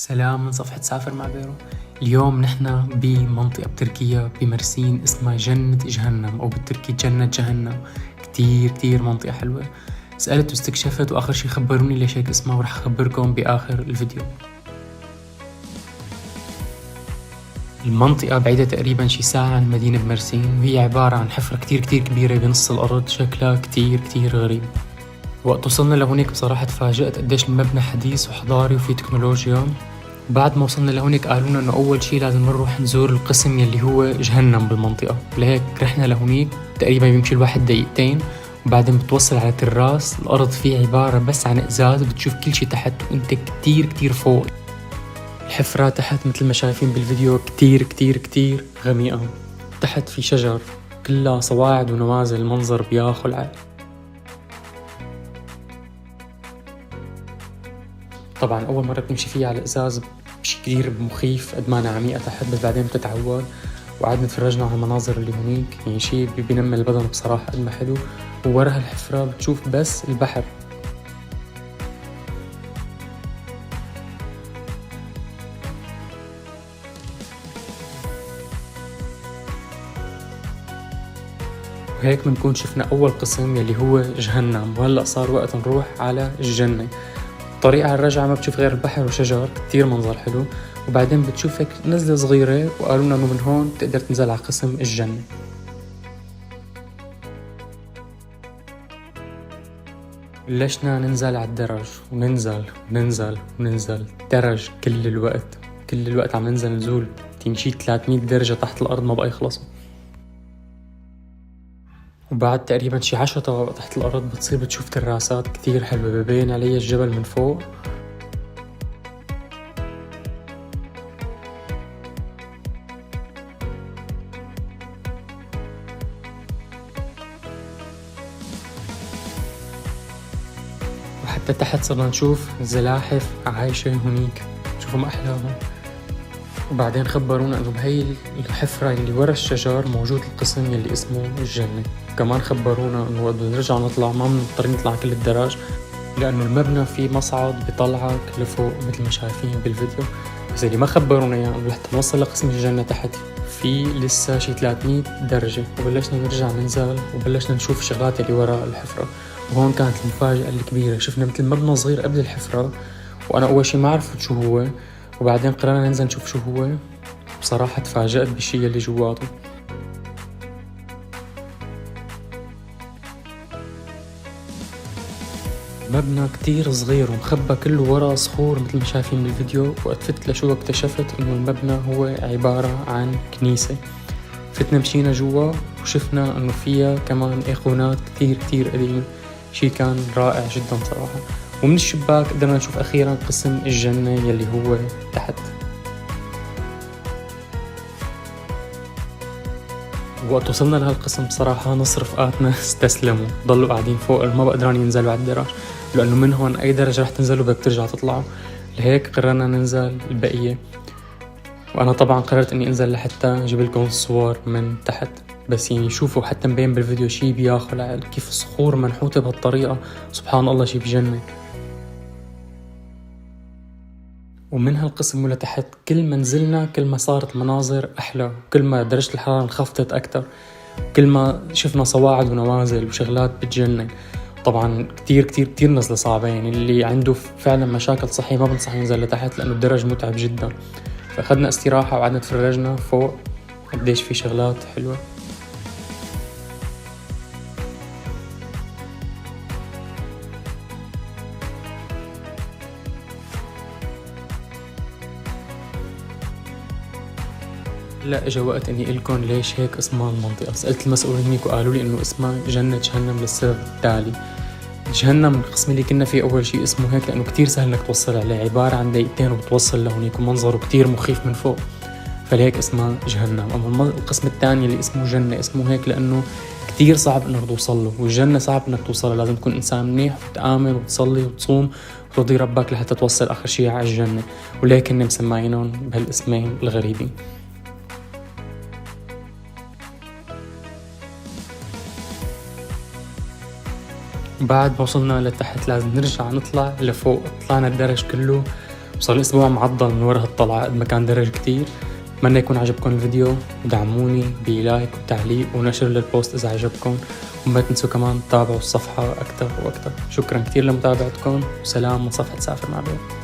سلام من صفحة سافر مع بيرو. اليوم نحن بمنطقة بتركيا بمرسين اسمها جنة جهنم أو بالتركي جنة جهنم. كتير منطقة حلوة. سألت واستكشفت وآخر شي خبروني ليش هيك اسمها ورح أخبركم بآخر الفيديو. المنطقة بعيدة تقريبا شي ساعة عن مدينة مرسين، وهي عبارة عن حفرة كتير كبيرة بنص الأرض، شكلها كتير غريب. وقت وصلنا لهونيك بصراحة تفاجأت قديش المبنى حديث وحضاري وفي تكنولوجيا. بعد ما وصلنا لهونيك قالونا انه اول شي لازم نروح نزور القسم يلي هو جهنم بالمنطقة، لهيك رحنا لهونيك تقريبا بيمشي الواحد دقيقتين، وبعدين بتوصل على تراس الارض فيه عبارة بس عن ازاز، بتشوف كل شي تحت وانت كتير فوق. الحفرة تحت مثل ما شايفين بالفيديو كتير غميقة. تحت في شجر كلها صواعد ونوازل، منظر بياخذ العقل. طبعا أول مرة بتمشي فيها على الإزاز بشي كتير مخيف قد ما أنا عميقة تحت، بس بعدين بتتعود. وقعدنا تفرجنا على المناظر اللي هونيك، يعني شي بينمي البدن بصراحة قد ما حلو. ووراها الحفرة بتشوف بس البحر. وهيك بنكون شفنا أول قسم يلي هو جهنم، وهلأ صار وقت نروح على الجنة. الطريق على الرجعة ما بتشوف غير البحر وشجر، كتير منظر حلو. وبعدين بتشوفك نزلة صغيرة، وقالونا انه من هون بتقدر تنزل على قسم الجنة. بلشنا ننزل على الدرج، وننزل درج كل الوقت عم ننزل نزول تمشي 300 درجة تحت الأرض ما بقى يخلصوا. وبعد تقريبا شي 10 طوابق تحت الأرض بتصير بتشوف تراسات كتير حلوة، ببين عليها الجبل من فوق. وحتى تحت صرنا نشوف زلاحف عايشة هونيك، شوفوا ما أحلاهم. وبعدين خبرونا انه بهي الحفرة اللي ورا الشجر موجود القسم يلي اسمه الجنة. كمان خبرونا انه وقت نرجع نطلع ما بنضطر نطلع كل الدرج، لانه المبنى فيه مصعد بيطلعك لفوق مثل ما شايفين بالفيديو. بس اللي ما خبرونا اياه انه لحتى نوصل لقسم الجنة تحت في لسه شي 300 درجة. وبلشنا نرجع ننزل وبلشنا نشوف الشغلات اللي ورا الحفرة. وهون كانت المفاجأة الكبيرة، شفنا مثل مبنى صغير قبل الحفرة، وانا اول شي ما عرفت شو هو، وبعدين قررنا ننزل نشوف شو هو. بصراحة تفاجأت بالشي اللي جواته. مبنى كتير صغير ومخبى كله ورا صخور مثل ما شايفين بالفيديو. وقت فت لشو اكتشفت انه المبنى هو عبارة عن كنيسة. فتنا مشينا جوا وشفنا انه فيها كمان ايقونات كتير قديمة، شي كان رائع جدا صراحة. ومن الشباك قدرنا نشوف أخيرا قسم الجنة يلي هو تحت. وقت وصلنا لهالقسم بصراحة نص رفقاتنا استسلموا، ضلوا قاعدين فوق ما بقدران ينزلوا على الدرج، لأنه من هون أي درجة رح تنزلوا بدك ترجع تطلعوا. لهيك قررنا ننزل البقية. وأنا طبعا قررت إني أنزل لحتى أجيب لكم الصور من تحت. بس يعني شوفوا حتى مبين بالفيديو شي بياخذ العقل، كيف الصخور منحوتة بهالطريقة، سبحان الله شي بجنة. ومن هالقسم ولتحت كل ما نزلنا كل ما صارت المناظر أحلى، كل ما درجة الحرارة انخفضت أكتر، كل ما شفنا صواعد ونوازل وشغلات بتجنن. طبعا كتير نزلة صعبة، يعني اللي عنده فعلا مشاكل صحية ما بنصح ينزل لتحت لأنه الدرج متعب جدا. فأخذنا استراحة وقعدنا تفرجنا فوق قديش في شغلات حلوة. لا اجا وقت اني قلكن ليش هيك اسمها المنطقة. سألت المسؤولين هنيك وقالوا لي انه اسمها جنة جهنم للسبب التالي. جهنم القسم اللي كنا فيه اول شيء اسمه هيك لانه كتير سهل انك توصل عليه، عبارة عن دقيقتين وبتوصل لهونيك ومنظره كتير مخيف من فوق، فلهيك اسمها جهنم. اما القسم الثاني اللي اسمه جنة اسمه هيك لانه كتير صعب انك توصل له، والجنة صعب انك توصلها، لازم تكون انسان منيح وتآمن وتصلي وتصوم وترضي ربك لحتى توصل اخر شيء على الجنة. ولكن مسمينهم بهالاسمين الغريبين. بعد ما وصلنا لتحت لازم نرجع نطلع لفوق. طلعنا الدرج كله صار لي أسبوع معضل من ورا هالطلعة قد ما كان درج كتير. أتمنى يكون عجبكم الفيديو، ودعموني بلايك وتعليق ونشر للبوست إذا عجبكم، وما تنسوا كمان تتابعوا الصفحة أكتر وأكتر. شكرا كتير لمتابعتكم، وسلام من صفحة سافر مع بير.